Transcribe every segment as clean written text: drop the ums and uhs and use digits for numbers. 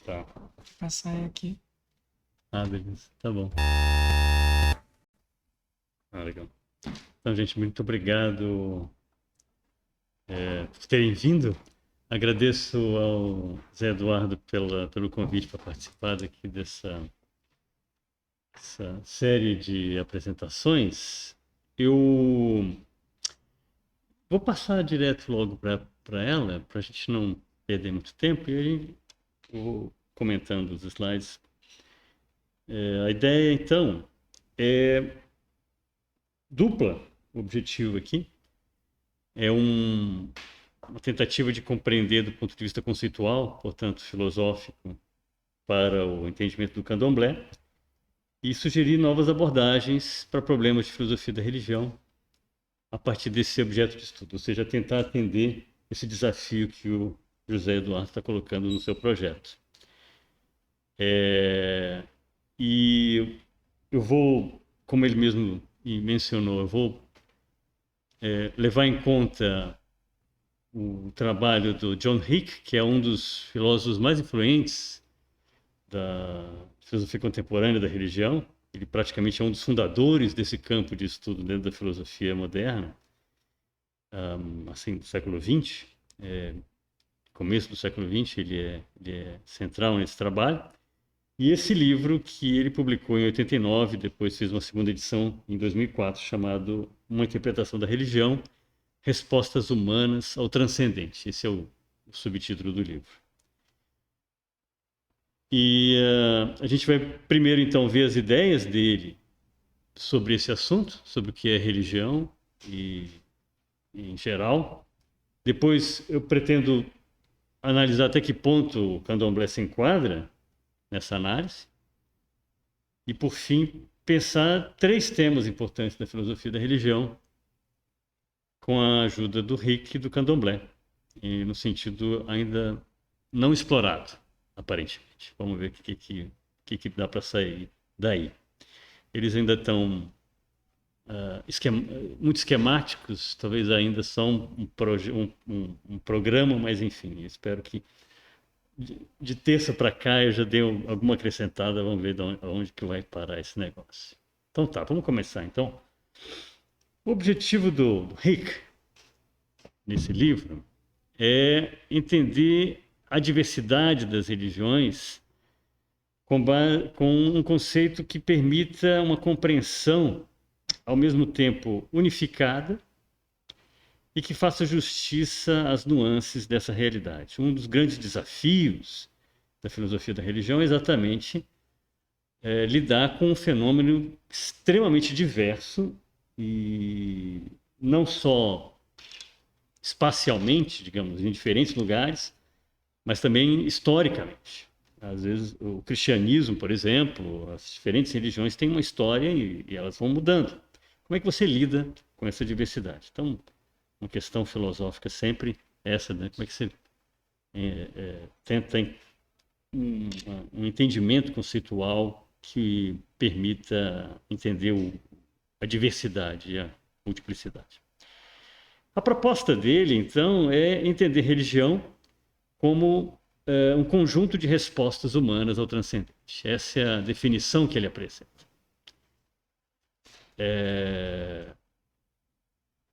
Tá. Passar aqui. Ah, beleza. Tá bom. Ah, legal. Então, gente, muito obrigado por terem vindo. Agradeço ao Zé Eduardo pelo convite para participar aqui dessa série de apresentações. Eu vou passar direto logo para ela, para a gente não perder muito tempo, e aí eu vou comentando os slides. A ideia, então, é dupla. O objetivo aqui é uma tentativa de compreender do ponto de vista conceitual, portanto filosófico, para o entendimento do candomblé, e sugerir novas abordagens para problemas de filosofia da religião a partir desse objeto de estudo, ou seja, tentar atender esse desafio que o José Eduardo está colocando no seu projeto. E eu vou, como ele mesmo mencionou, eu vou levar em conta o trabalho do John Hick, que é um dos filósofos mais influentes da filosofia contemporânea da religião. Ele praticamente é um dos fundadores desse campo de estudo dentro da filosofia moderna, assim, do século XX, começo do século XX, ele é central nesse trabalho. E esse livro que ele publicou em 89, depois fez uma segunda edição em 2004, chamado Uma Interpretação da Religião, Respostas Humanas ao Transcendente. Esse é o subtítulo do livro. E a gente vai primeiro, então, ver as ideias dele sobre esse assunto, sobre o que é religião e em geral. Depois eu pretendo analisar até que ponto o candomblé se enquadra nessa análise. E, por fim, pensar três temas importantes da filosofia da religião com a ajuda do Rick e do candomblé, e no sentido ainda não explorado, aparentemente. Vamos ver o que dá para sair daí. Eles ainda estão muito esquemáticos, talvez ainda são um programa, mas enfim, espero que de terça para cá eu já dei alguma acrescentada, vamos ver onde que vai parar esse negócio. Então tá, vamos começar então. O objetivo do Rick, nesse livro, é entender a diversidade das religiões com um conceito que permita uma compreensão ao mesmo tempo unificada e que faça justiça às nuances dessa realidade. Um dos grandes desafios da filosofia da religião é exatamente lidar com um fenômeno extremamente diverso e não só espacialmente, digamos, em diferentes lugares, mas também historicamente. Às vezes, o cristianismo, por exemplo, as diferentes religiões têm uma história e elas vão mudando. Como é que você lida com essa diversidade? Então, uma questão filosófica sempre essa, né? Como é que você tenta um entendimento conceitual que permita entender a diversidade e a multiplicidade. A proposta dele, então, é entender religião como um conjunto de respostas humanas ao transcendente. Essa é a definição que ele apresenta.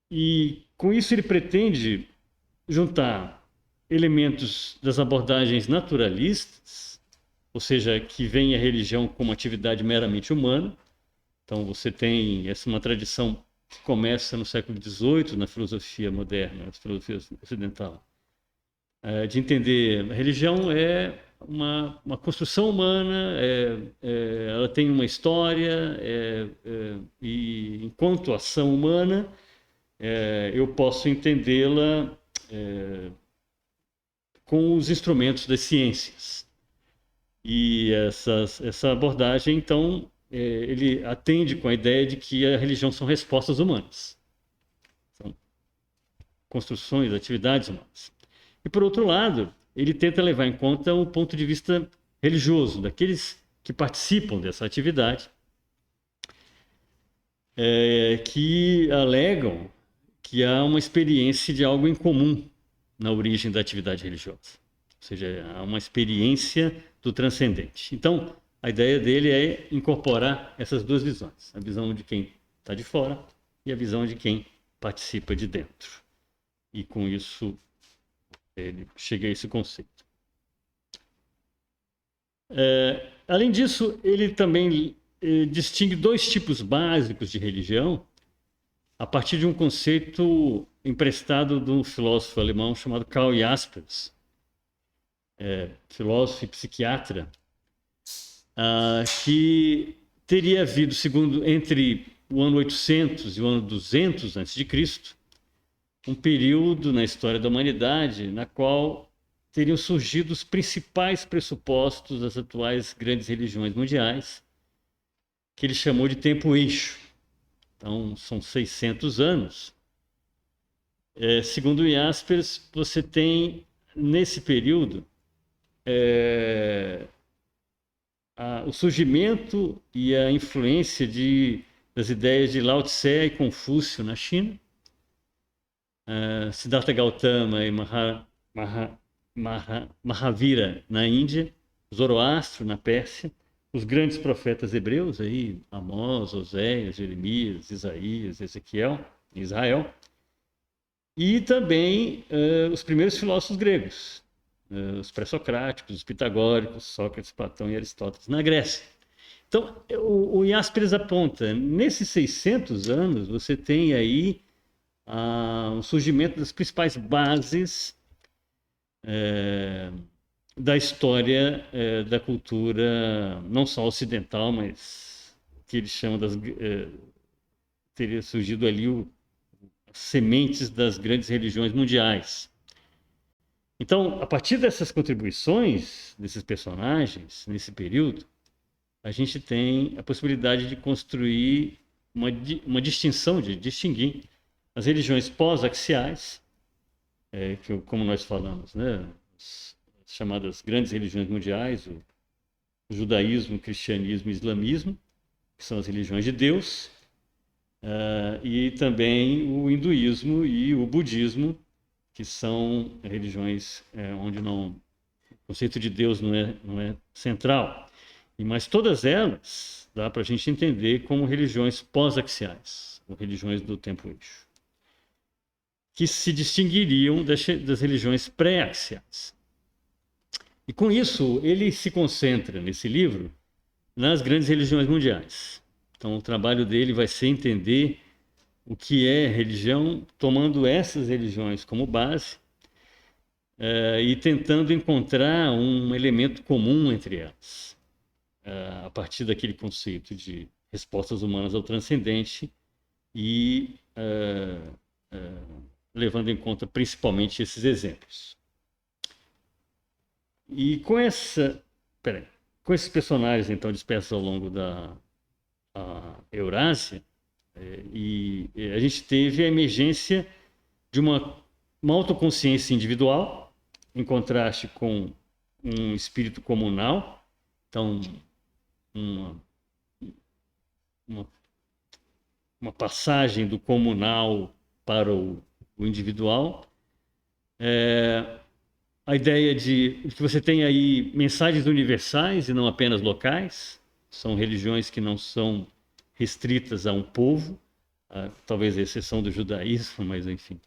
E com isso ele pretende juntar elementos das abordagens naturalistas, ou seja, que veem a religião como atividade meramente humana. Então você tem uma tradição que começa no século XVIII, na filosofia moderna, na filosofia ocidental, de entender a religião é uma construção humana, ela tem uma história, e enquanto ação humana, eu posso entendê-la com os instrumentos das ciências. E essa abordagem, então, ele atende com a ideia de que a religião são respostas humanas. São construções, atividades humanas. E, por outro lado, ele tenta levar em conta o ponto de vista religioso, daqueles que participam dessa atividade, que alegam que há uma experiência de algo em comum na origem da atividade religiosa. seja, há uma experiência do transcendente. Então, a ideia dele é incorporar essas duas visões, a visão de quem está de fora e a visão de quem participa de dentro. E com isso, ele chega a esse conceito. Além disso, ele também distingue dois tipos básicos de religião a partir de um conceito emprestado de um filósofo alemão chamado Karl Jaspers, filósofo e psiquiatra, que teria havido, segundo, entre o ano 800 e o ano 200 a.C., um período na história da humanidade na qual teriam surgido os principais pressupostos das atuais grandes religiões mundiais, que ele chamou de tempo eixo. Então, são 600 anos. Segundo Jaspers, você tem, nesse período, o surgimento e a influência das ideias de Lao Tse e Confúcio na China, Siddhartha Gautama e Mahavira na Índia, Zoroastro na Pérsia, os grandes profetas hebreus, aí, Amós, Oséias, Jeremias, Isaías, Ezequiel, Israel, e também os primeiros filósofos gregos, os pré-socráticos, os pitagóricos, Sócrates, Platão e Aristóteles, na Grécia. Então, o Jaspers aponta, nesses 600 anos, você tem aí o surgimento das principais bases da história da cultura, não só ocidental, mas que eles chamam teria surgido ali as sementes das grandes religiões mundiais. Então, a partir dessas contribuições desses personagens, nesse período, a gente tem a possibilidade de construir uma distinção, de distinguir as religiões pós-axiais, que, como nós falamos, né, as chamadas grandes religiões mundiais, o judaísmo, o cristianismo e o islamismo, que são as religiões de Deus, e também o hinduísmo e o budismo, que são religiões onde o conceito de Deus não é central. Mas todas elas dá para a gente entender como religiões pós-axiais, ou religiões do tempo eixo, que se distinguiriam das religiões pré-axiais. E com isso, ele se concentra nesse livro nas grandes religiões mundiais. Então, o trabalho dele vai ser entender o que é religião, tomando essas religiões como base e tentando encontrar um elemento comum entre elas, a partir daquele conceito de respostas humanas ao transcendente e levando em conta principalmente esses exemplos. E com esses personagens, então, dispersos ao longo da Eurásia, e a gente teve a emergência de uma autoconsciência individual, em contraste com um espírito comunal. Então, uma passagem do comunal para o individual. A ideia de que você tem aí mensagens universais e não apenas locais. São religiões que não são restritas a um povo, talvez a exceção do judaísmo, mas enfim,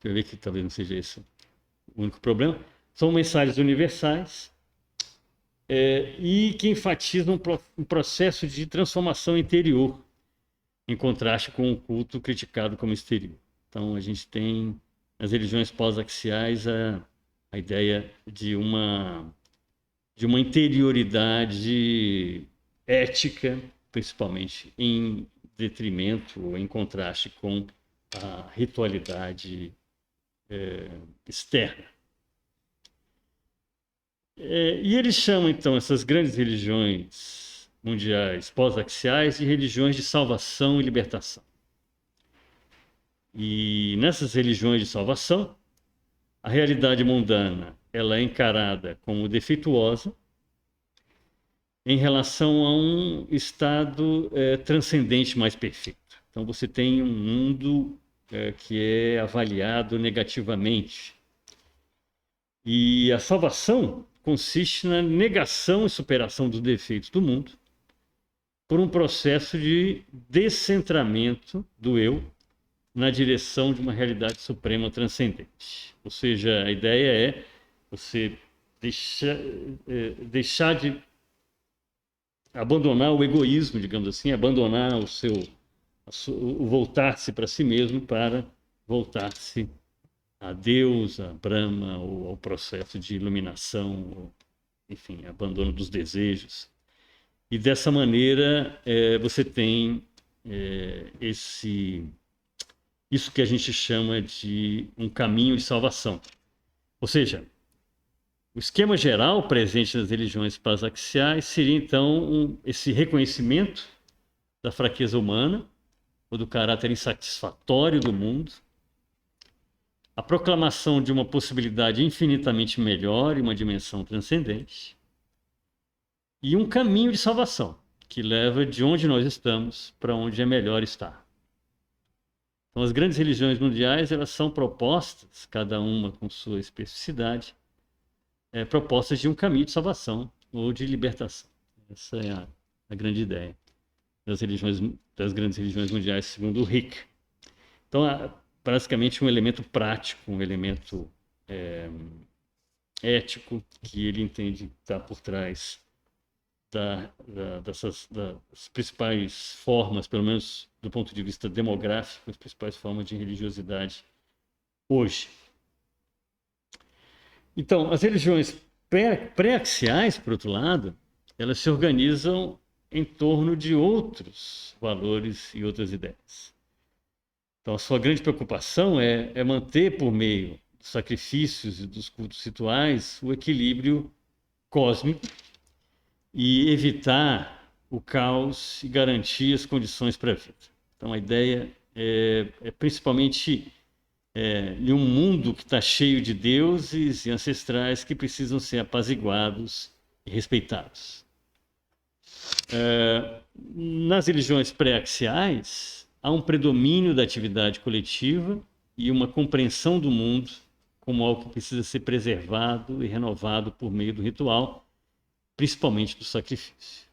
eu vejo que talvez não seja esse o único problema. São mensagens universais e que enfatizam um processo de transformação interior, em contraste com o culto criticado como exterior. Então, a gente tem nas religiões pós-axiais a ideia de uma interioridade ética, principalmente em detrimento ou em contraste com a ritualidade externa. E eles chamam, então, essas grandes religiões mundiais pós-axiais de religiões de salvação e libertação. E nessas religiões de salvação, a realidade mundana ela é encarada como defeituosa em relação a um estado transcendente mais perfeito. Então você tem um mundo que é avaliado negativamente. E a salvação consiste na negação e superação dos defeitos do mundo por um processo de descentramento do eu na direção de uma realidade suprema transcendente. Ou seja, a ideia é você deixar de abandonar o egoísmo, digamos assim, abandonar o voltar-se para si mesmo para voltar-se a Deus, a Brahma, ou ao processo de iluminação, ou, enfim, abandono dos desejos. E dessa maneira você tem isso que a gente chama de um caminho de salvação. Ou seja, o esquema geral presente nas religiões paradoxais seria então esse reconhecimento da fraqueza humana ou do caráter insatisfatório do mundo, a proclamação de uma possibilidade infinitamente melhor e uma dimensão transcendente, e um caminho de salvação que leva de onde nós estamos para onde é melhor estar. Então, as grandes religiões mundiais, elas são propostas, cada uma com sua especificidade, propostas de um caminho de salvação ou de libertação. Essa é a grande ideia das grandes religiões mundiais, segundo o Rick. Então, basicamente um elemento prático, um elemento ético que ele entende estar por trás das principais formas, pelo menos do ponto de vista demográfico, as principais formas de religiosidade hoje. Então, as religiões pré-axiais, por outro lado, elas se organizam em torno de outros valores e outras ideias. Então, a sua grande preocupação é manter, por meio dos sacrifícios e dos cultos rituais, o equilíbrio cósmico e evitar o caos e garantir as condições para a vida. Então, a ideia é principalmente em um mundo que está cheio de deuses e ancestrais que precisam ser apaziguados e respeitados. Nas religiões pré-axiais, há um predomínio da atividade coletiva e uma compreensão do mundo como algo que precisa ser preservado e renovado por meio do ritual, principalmente do sacrifício.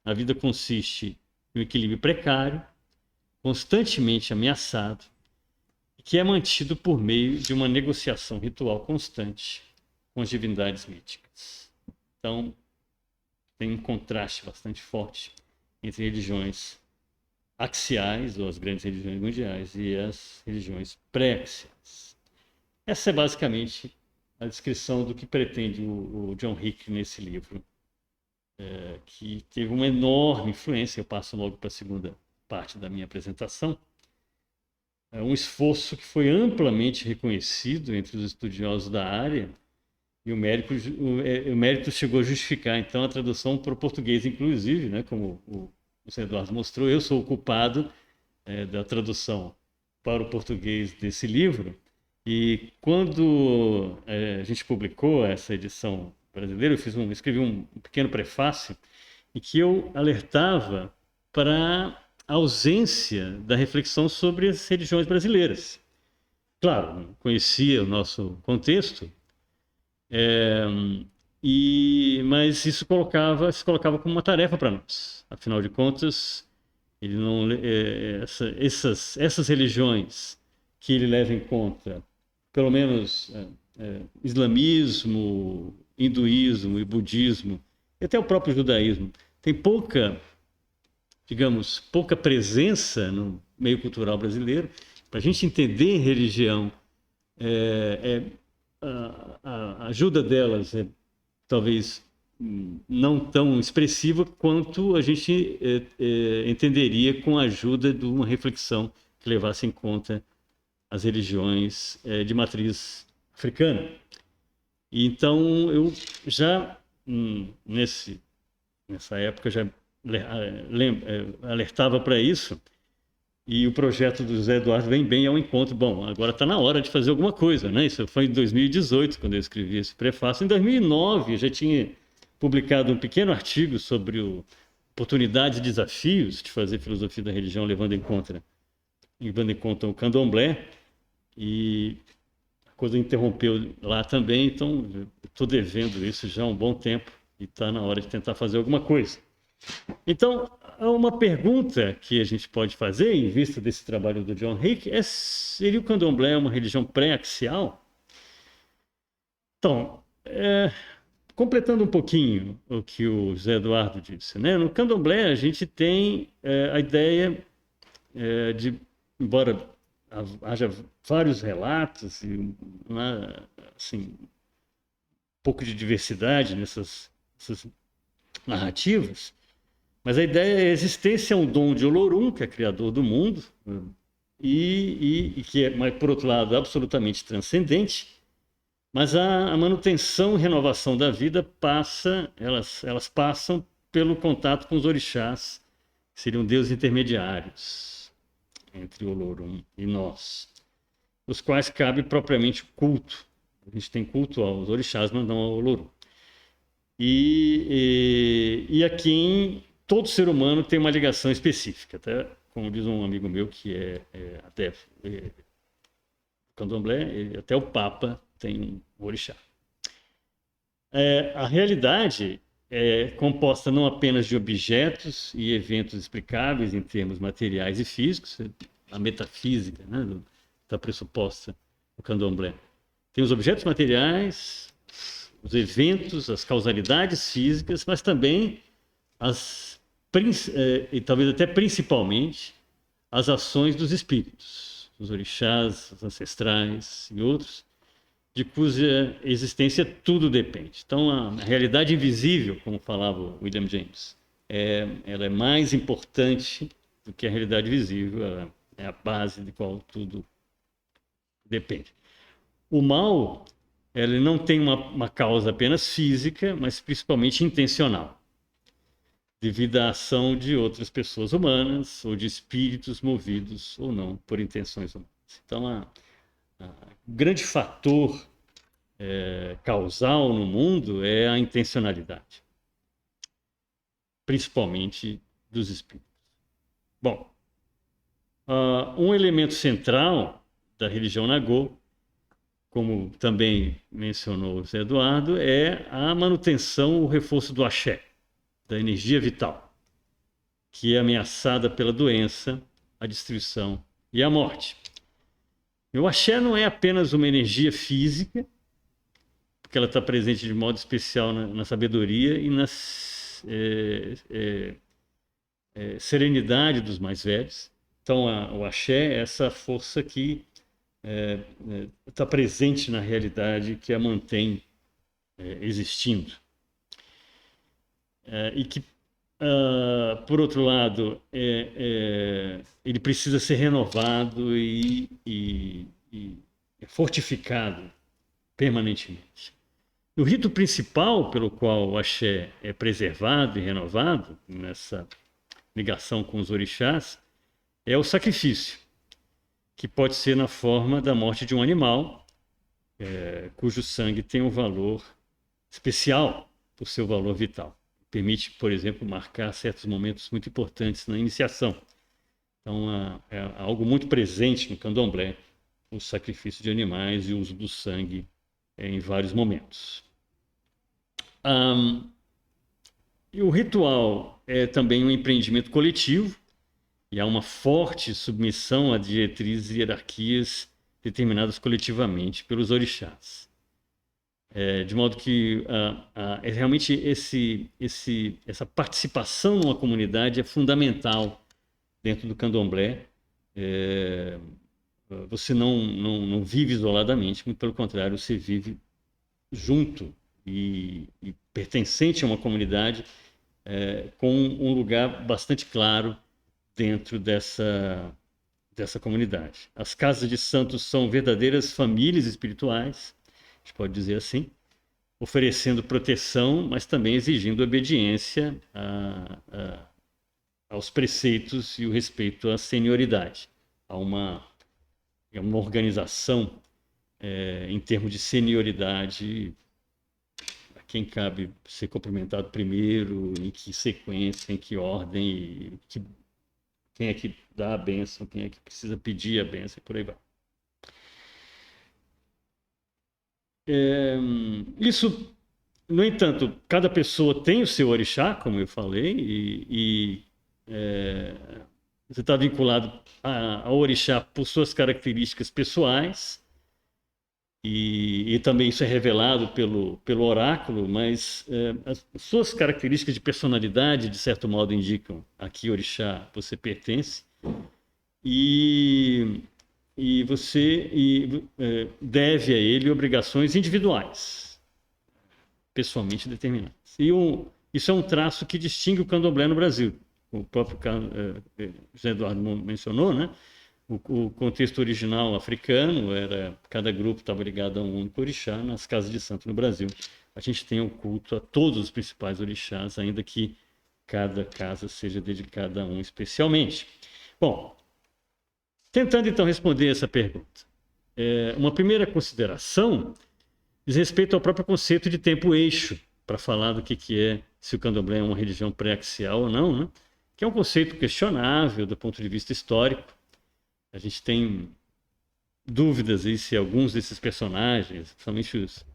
A vida consiste em um equilíbrio precário, constantemente ameaçado, e que é mantido por meio de uma negociação ritual constante com as divindades míticas. Então, tem um contraste bastante forte entre religiões axiais, ou as grandes religiões mundiais, e as religiões pré-axiais. Essa é basicamente a descrição do que pretende o John Hick nesse livro, que teve uma enorme influência. Eu passo logo para a segunda parte da minha apresentação. É um esforço que foi amplamente reconhecido entre os estudiosos da área, e o mérito chegou a justificar, então, a tradução para o português, inclusive, né, como o José Eduardo mostrou. Eu sou o culpado da tradução para o português desse livro, e quando a gente publicou essa edição brasileira, eu escrevi um pequeno prefácio em que eu alertava para a ausência da reflexão sobre as religiões brasileiras. Claro, não conhecia o nosso contexto, mas isso se colocava como uma tarefa para nós. Afinal de contas, ele não, essas religiões que ele leva em conta, pelo menos islamismo, hinduísmo e budismo, e até o próprio judaísmo, tem pouca presença no meio cultural brasileiro. Para a gente entender religião, a ajuda delas é talvez não tão expressiva quanto a gente entenderia com a ajuda de uma reflexão que levasse em conta as religiões de matriz africana. E então eu já nessa época já alertava para isso, e o projeto do José Eduardo vem bem ao encontro. Bom, agora está na hora de fazer alguma coisa, né? Isso foi em 2018, quando eu escrevi esse prefácio. Em 2009, eu já tinha publicado um pequeno artigo sobre oportunidades e desafios de fazer filosofia da religião, levando em conta o candomblé. E coisa interrompeu lá também, então estou devendo isso já há um bom tempo e está na hora de tentar fazer alguma coisa. Então, há uma pergunta que a gente pode fazer, em vista desse trabalho do John Hick, seria o candomblé uma religião pré-axial? Então, completando um pouquinho o que o Zé Eduardo disse, né? No candomblé a gente tem a ideia de, embora haja vários relatos e assim, um pouco de diversidade nessas narrativas, mas a ideia é a existência é um dom de Olorum, que é criador do mundo, e que é, mas, por outro lado, absolutamente transcendente, mas a manutenção e renovação da vida elas passam pelo contato com os orixás, que seriam deuses intermediários entre Olorum e nós, os quais cabe propriamente o culto. A gente tem culto aos orixás, mas não ao Olorum. E a quem todo ser humano tem uma ligação específica. Até, como diz um amigo meu que até candomblé, até o Papa tem um orixá. A realidade é composta não apenas de objetos e eventos explicáveis em termos materiais e físicos, a metafísica, né, está pressuposta no candomblé. Tem os objetos materiais, os eventos, as causalidades físicas, mas também e talvez até principalmente as ações dos espíritos, os orixás, os ancestrais e outros, de cuja existência tudo depende. Então, a realidade invisível, como falava William James, ela é mais importante do que a realidade visível, ela é a base de qual tudo depende. O mal, ele não tem uma causa apenas física, mas principalmente intencional, devido à ação de outras pessoas humanas ou de espíritos movidos ou não por intenções humanas. Então, o grande fator causal no mundo é a intencionalidade, principalmente dos espíritos. Bom, um elemento central da religião Nagô, como também mencionou o Zé Eduardo, é a manutenção, o reforço do axé, da energia vital, que é ameaçada pela doença, a destruição e a morte. E o axé não é apenas uma energia física, porque ela está presente de modo especial na sabedoria e na serenidade dos mais velhos. Então, o axé é essa força que está presente na realidade, que a mantém existindo. E que, por outro lado, ele precisa ser renovado e fortificado permanentemente. O rito principal pelo qual o axé é preservado e renovado, nessa ligação com os orixás, é o sacrifício, que pode ser na forma da morte de um animal, cujo sangue tem um valor especial por seu valor vital. Permite, por exemplo, marcar certos momentos muito importantes na iniciação. Então, é algo muito presente no candomblé, o sacrifício de animais e o uso do sangue em vários momentos. E o ritual é também um empreendimento coletivo, e há uma forte submissão a diretrizes e hierarquias determinadas coletivamente pelos orixás. De modo que realmente essa participação numa comunidade é fundamental dentro do candomblé. Você não vive isoladamente, muito pelo contrário, você vive junto e pertencente a uma comunidade com um lugar bastante claro dentro dessa comunidade. As casas de santos são verdadeiras famílias espirituais, a gente pode dizer assim, oferecendo proteção, mas também exigindo obediência aos preceitos e o respeito à senioridade. Há uma organização em termos de senioridade, a quem cabe ser cumprimentado primeiro, em que sequência, em que ordem, quem é que dá a bênção, quem é que precisa pedir a bênção e por aí vai. É, isso, no entanto, cada pessoa tem o seu orixá, como eu falei, é, você está vinculado ao orixá por suas características pessoais, e também isso é revelado pelo oráculo, mas as suas características de personalidade, de certo modo, indicam a que orixá você pertence, e, e você deve a ele obrigações individuais, pessoalmente determinadas. Isso é um traço que distingue o candomblé no Brasil. O próprio José Eduardo mencionou, né? O contexto original africano era cada grupo estava ligado a um único orixá. Nas casas de santo no Brasil, a gente tem o culto a todos os principais orixás, ainda que cada casa seja dedicada a um especialmente. Bom, tentando então responder essa pergunta, uma primeira consideração diz respeito ao próprio conceito de tempo-eixo, para falar do que é, se o candomblé é uma religião pré-axial ou não, né? Que é um conceito questionável do ponto de vista histórico. A gente tem dúvidas aí se alguns desses personagens, principalmente os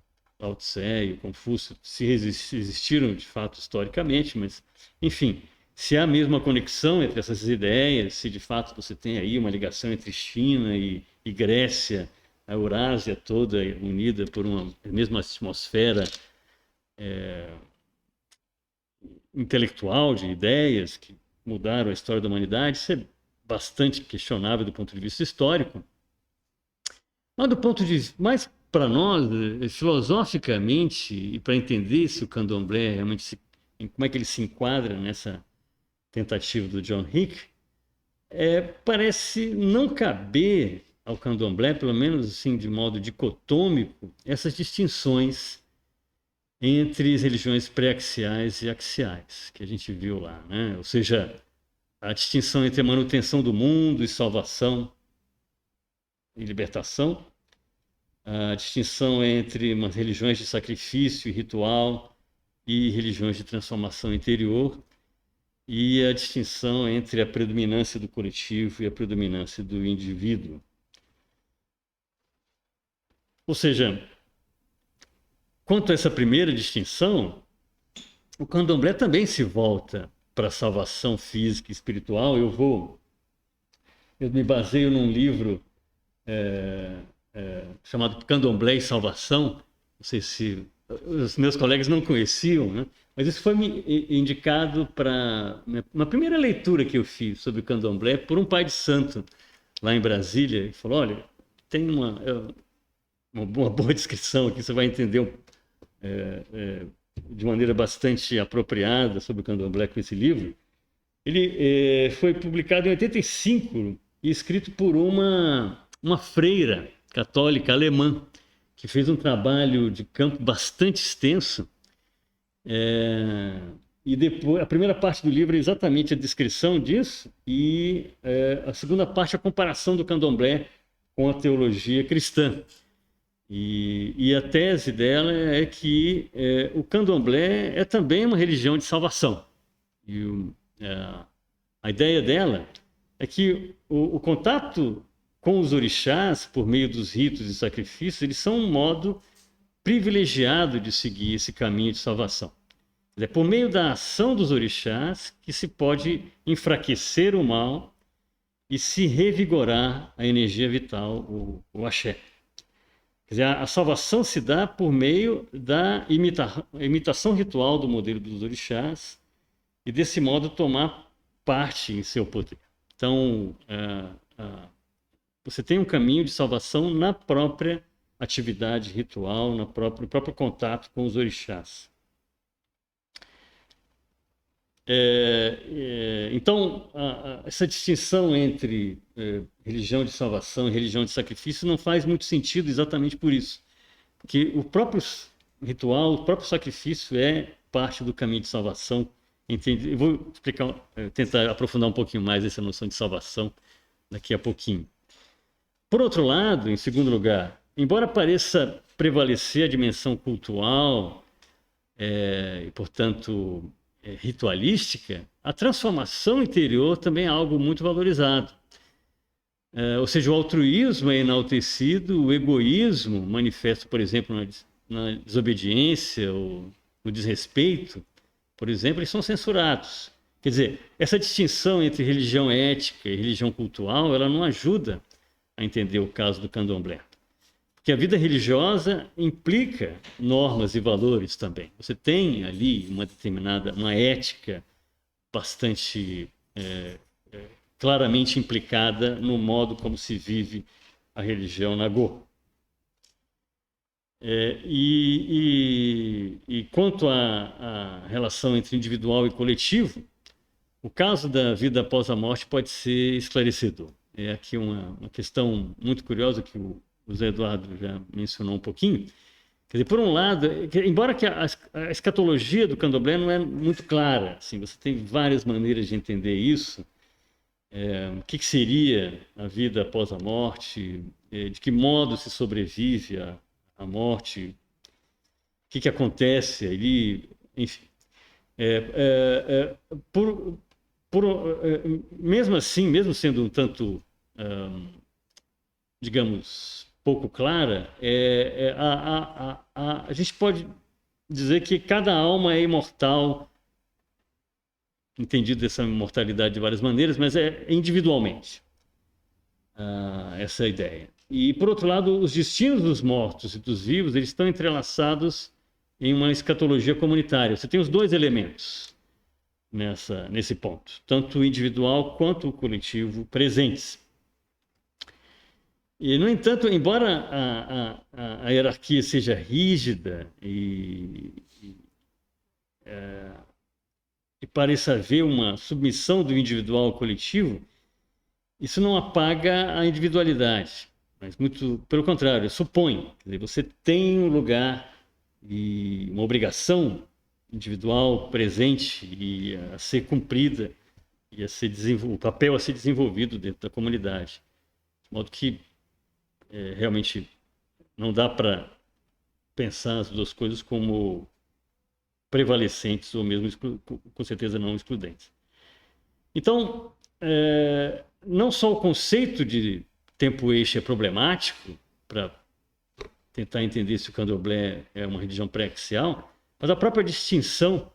Lao Tse e o Confúcio, se existiram de fato historicamente, mas, enfim, se há mesmo uma conexão entre essas ideias, se de fato você tem aí uma ligação entre China e Grécia, a Eurásia toda unida por uma mesma atmosfera intelectual de ideias que mudaram a história da humanidade, isso é bastante questionável do ponto de vista histórico. Mas do ponto de vista mais para nós, filosoficamente, e para entender se o candomblé realmente como é que ele se enquadra nessa tentativa do John Hick, parece não caber ao candomblé, pelo menos assim de modo dicotômico, essas distinções entre as religiões pré-axiais e axiais, que a gente viu lá, né? Ou seja, a distinção entre a manutenção do mundo e salvação e libertação, a distinção entre umas religiões de sacrifício e ritual e religiões de transformação interior, e a distinção entre a predominância do coletivo e a predominância do indivíduo. Ou seja, quanto a essa primeira distinção, o candomblé também se volta para a salvação física e espiritual. Eu me baseio num livro chamado Candomblé e Salvação. Não sei se os meus colegas não conheciam, né? Mas isso foi me indicado para uma primeira leitura que eu fiz sobre o candomblé por um pai de santo lá em Brasília. Ele falou: olha, tem uma boa descrição aqui, você vai entender de maneira bastante apropriada sobre o candomblé com esse livro. Ele foi publicado em 85 e escrito por uma freira católica alemã, que fez um trabalho de campo bastante extenso. E depois, a primeira parte do livro é exatamente a descrição disso, e a segunda parte é a comparação do candomblé com a teologia cristã. E a tese dela é que o candomblé é também uma religião de salvação. E a ideia dela é que o contato com os orixás, por meio dos ritos e sacrifícios, eles são um modo privilegiado de seguir esse caminho de salvação. É por meio da ação dos orixás que se pode enfraquecer o mal e se revigorar a energia vital, o axé. Quer dizer, a salvação se dá por meio da imitação ritual do modelo dos orixás e, desse modo, tomar parte em seu poder. Então, você tem um caminho de salvação na própria atividade ritual, no próprio contato com os orixás. Então, essa distinção entre religião de salvação e religião de sacrifício não faz muito sentido exatamente por isso. Porque o próprio ritual, o próprio sacrifício é parte do caminho de salvação. Entende? Eu vou explicar, tentar aprofundar um pouquinho mais essa noção de salvação daqui a pouquinho. Por outro lado, em segundo lugar, embora pareça prevalecer a dimensão cultural e, portanto, ritualística, a transformação interior também é algo muito valorizado. Ou seja, o altruísmo é enaltecido, o egoísmo, manifesto, por exemplo, na desobediência ou no desrespeito, por exemplo, eles são censurados. Quer dizer, essa distinção entre religião ética e religião cultural, ela não ajuda a entender o caso do candomblé. Porque a vida religiosa implica normas e valores também. Você tem ali uma ética bastante claramente implicada no modo como se vive a religião Nagô. E quanto à relação entre individual e coletivo, o caso da vida após a morte pode ser esclarecedor. É aqui uma questão muito curiosa que o Zé Eduardo já mencionou um pouquinho. Quer dizer, por um lado, embora que a escatologia do candomblé não é muito clara, assim, você tem várias maneiras de entender isso. O que seria a vida após a morte, de que modo se sobrevive à morte, o que acontece ali, enfim. Mesmo assim, mesmo sendo um tanto, digamos, pouco clara, a gente pode dizer que cada alma é imortal, entendido essa imortalidade de várias maneiras, mas é individualmente essa é a ideia. E, por outro lado, os destinos dos mortos e dos vivos, eles estão entrelaçados em uma escatologia comunitária. Você tem os dois elementos nesse ponto, tanto o individual quanto o coletivo presentes. E, no entanto, embora a hierarquia seja rígida e pareça haver uma submissão do individual ao coletivo, isso não apaga a individualidade, mas muito pelo contrário, supõe. Quer dizer, você tem um lugar e uma obrigação individual presente e a ser cumprida e o papel a ser desenvolvido dentro da comunidade. De modo que realmente não dá para pensar as duas coisas como prevalecentes ou mesmo com certeza não excludentes. Então, não só o conceito de tempo eixo é problemático para tentar entender se o candomblé é uma religião pré-axial, mas a própria distinção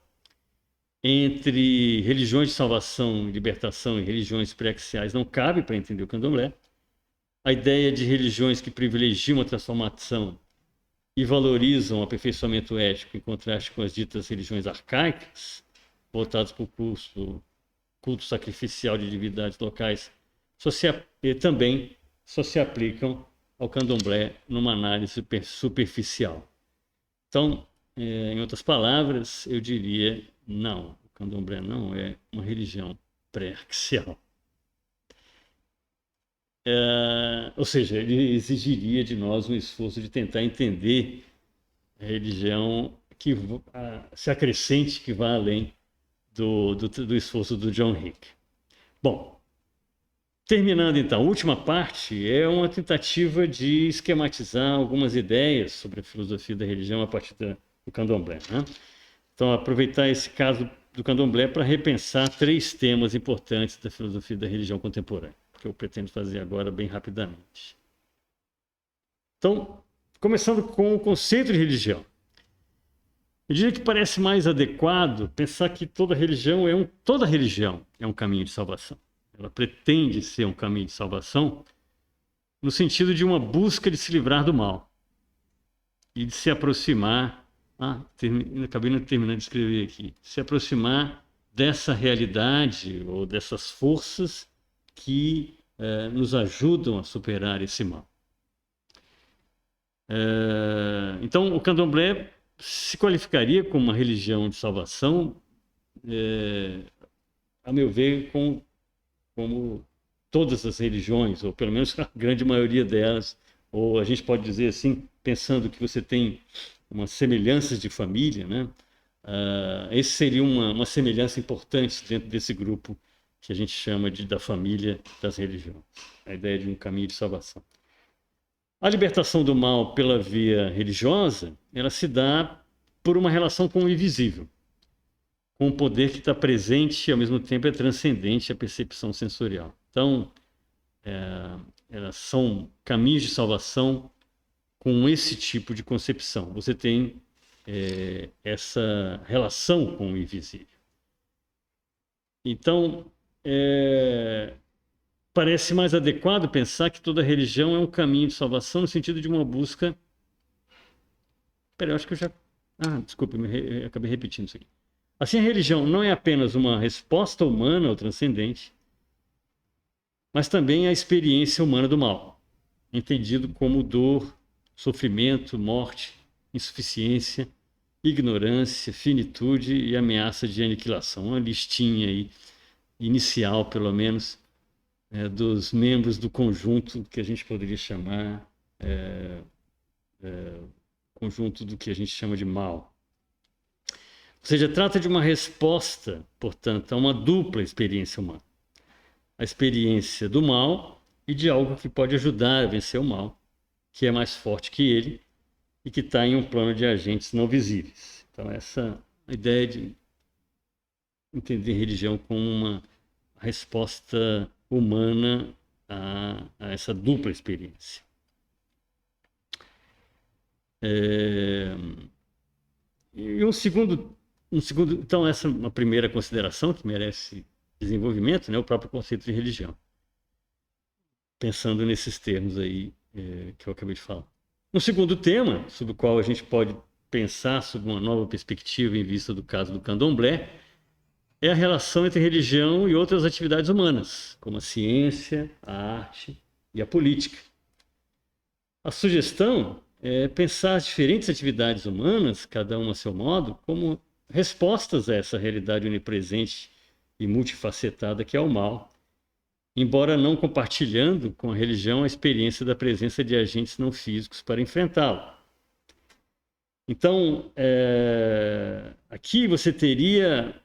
entre religiões de salvação e libertação e religiões pré-axiais não cabe para entender o candomblé. A ideia de religiões que privilegiam a transformação e valorizam o aperfeiçoamento ético em contraste com as ditas religiões arcaicas, voltadas para o culto sacrificial de divindades locais, também só se aplicam ao candomblé numa análise superficial. Então, em outras palavras, eu diria, não, o candomblé não é uma religião pré-axial. Ou seja, ele exigiria de nós um esforço de tentar entender a religião que se acrescente, que vá além do esforço do John Hick. Bom, terminando então, a última parte é uma tentativa de esquematizar algumas ideias sobre a filosofia da religião a partir do candomblé, né? Então, aproveitar esse caso do candomblé para repensar 3 temas importantes da filosofia da religião contemporânea, que eu pretendo fazer agora bem rapidamente. Então, começando com o conceito de religião. Eu diria que parece mais adequado pensar que toda religião é um caminho de salvação. Ela pretende ser um caminho de salvação no sentido de uma busca de se livrar do mal e de se aproximar. Acabei não terminando de escrever aqui. Se aproximar dessa realidade ou dessas forças que nos ajudam a superar esse mal. Então, o candomblé se qualificaria como uma religião de salvação, a meu ver, como todas as religiões, ou pelo menos a grande maioria delas, ou a gente pode dizer assim, pensando que você tem umas semelhanças de família, né? Esse seria uma semelhança importante dentro desse grupo que a gente chama da família das religiões, a ideia de um caminho de salvação. A libertação do mal pela via religiosa, ela se dá por uma relação com o invisível, com um poder que está presente e ao mesmo tempo é transcendente à percepção sensorial. Então, elas são caminhos de salvação com esse tipo de concepção. Você tem essa relação com o invisível. Então, parece mais adequado pensar que toda religião é um caminho de salvação no sentido de uma busca... Peraí, eu acho que eu já... desculpa, acabei repetindo isso aqui. Assim, a religião não é apenas uma resposta humana ou transcendente, mas também a experiência humana do mal, entendido como dor, sofrimento, morte, insuficiência, ignorância, finitude e ameaça de aniquilação. Uma listinha aí, inicial, pelo menos, dos membros do conjunto que a gente poderia chamar conjunto do que a gente chama de mal. Ou seja, trata de uma resposta, portanto, a uma dupla experiência humana. A experiência do mal e de algo que pode ajudar a vencer o mal, que é mais forte que ele e que está em um plano de agentes não visíveis. Então, essa ideia de entender religião como uma resposta humana a essa dupla experiência. E um segundo, então essa é uma primeira consideração que merece desenvolvimento, né, o próprio conceito de religião. Pensando nesses termos aí que eu acabei de falar. Um segundo tema, sobre o qual a gente pode pensar sob uma nova perspectiva em vista do caso do candomblé, é a relação entre religião e outras atividades humanas, como a ciência, a arte e a política. A sugestão é pensar as diferentes atividades humanas, cada uma a seu modo, como respostas a essa realidade onipresente e multifacetada que é o mal, embora não compartilhando com a religião a experiência da presença de agentes não físicos para enfrentá-lo. Então, aqui você teria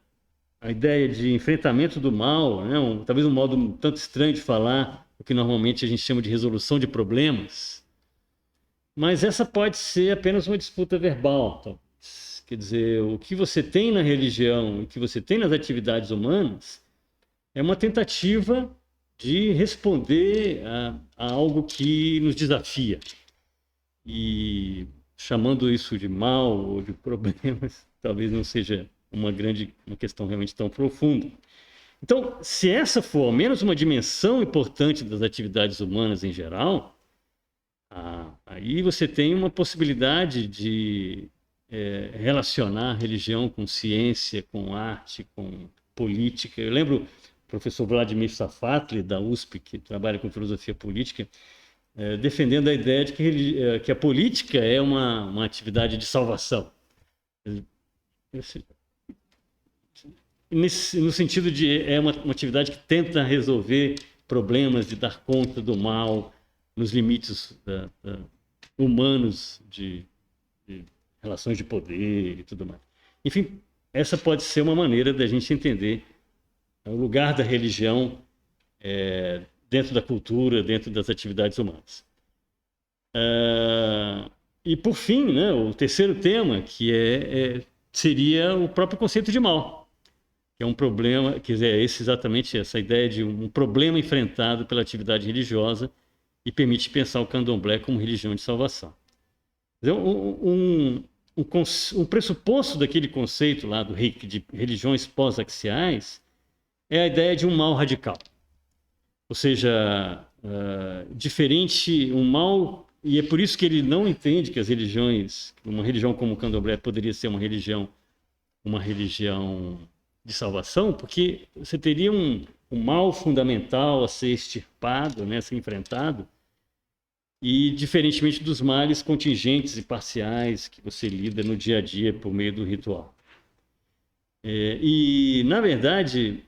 a ideia de enfrentamento do mal, né? Talvez um modo um tanto estranho de falar, o que normalmente a gente chama de resolução de problemas, mas essa pode ser apenas uma disputa verbal. Então, quer dizer, o que você tem na religião e o que você tem nas atividades humanas é uma tentativa de responder a algo que nos desafia. E chamando isso de mal ou de problemas, talvez não seja uma questão realmente tão profunda. Então, se essa for ao menos uma dimensão importante das atividades humanas em geral, aí você tem uma possibilidade de relacionar religião com ciência, com arte, com política. Eu lembro o professor Vladimir Safatli, da USP, que trabalha com filosofia política, defendendo a ideia de que a política é uma atividade de salvação. No sentido de uma atividade que tenta resolver problemas, de dar conta do mal, nos limites humanos de relações de poder e tudo mais. Enfim, essa pode ser uma maneira da gente entender o lugar da religião dentro da cultura, dentro das atividades humanas. E por fim, né, o terceiro tema, que seria o próprio conceito de mal, que é um problema, quer dizer, exatamente essa ideia de um problema enfrentado pela atividade religiosa e permite pensar o candomblé como religião de salvação. Um pressuposto daquele conceito lá de religiões pós-axiais é a ideia de um mal radical. Ou seja, diferente, um mal, e é por isso que ele não entende que as religiões, uma religião como o candomblé poderia ser uma religião de salvação, porque você teria um mal fundamental a ser extirpado, né, a ser enfrentado, e diferentemente dos males contingentes e parciais que você lida no dia a dia por meio do ritual. E, na verdade,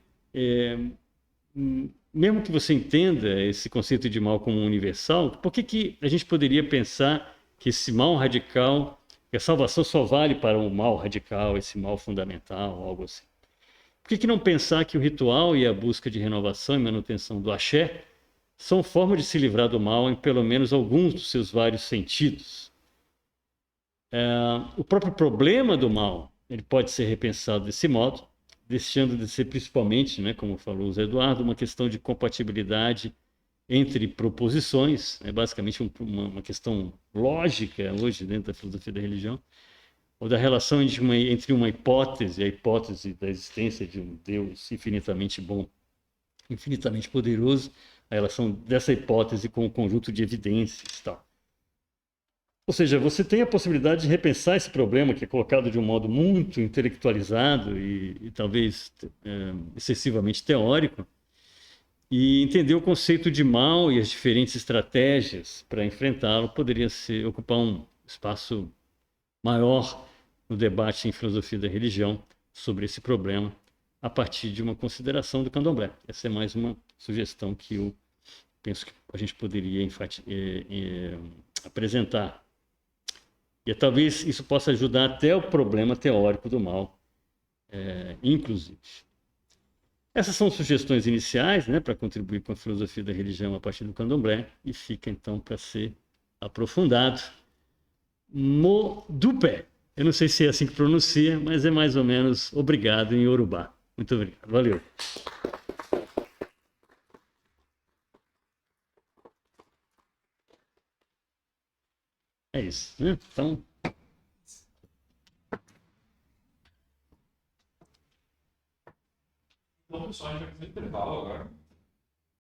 mesmo que você entenda esse conceito de mal como universal, por que a gente poderia pensar que esse mal radical, que a salvação só vale para um mal radical, esse mal fundamental, algo assim? Por que não pensar que o ritual e a busca de renovação e manutenção do axé são formas de se livrar do mal em pelo menos alguns dos seus vários sentidos? O próprio problema do mal ele pode ser repensado desse modo, deixando de ser principalmente, né, como falou o Zé Eduardo, uma questão de compatibilidade entre proposições, é basicamente uma questão lógica hoje dentro da filosofia da religião, ou da relação entre uma hipótese, a hipótese da existência de um Deus infinitamente bom, infinitamente poderoso, a relação dessa hipótese com o conjunto de evidências e tal. Ou seja, você tem a possibilidade de repensar esse problema que é colocado de um modo muito intelectualizado e talvez excessivamente teórico, e entender o conceito de mal e as diferentes estratégias para enfrentá-lo poderia ocupar um espaço maior no debate em filosofia da religião sobre esse problema a partir de uma consideração do candomblé. Essa é mais uma sugestão que eu penso que a gente poderia apresentar. E talvez isso possa ajudar até o problema teórico do mal, inclusive. Essas são sugestões iniciais, né, para contribuir com a filosofia da religião a partir do candomblé, e fica então para ser aprofundado. Modupé. Eu não sei se é assim que pronuncia, mas é mais ou menos obrigado em Yorubá. Muito obrigado. Valeu. É isso, né? Então, Então, pessoal, a gente vai fazer intervalo agora.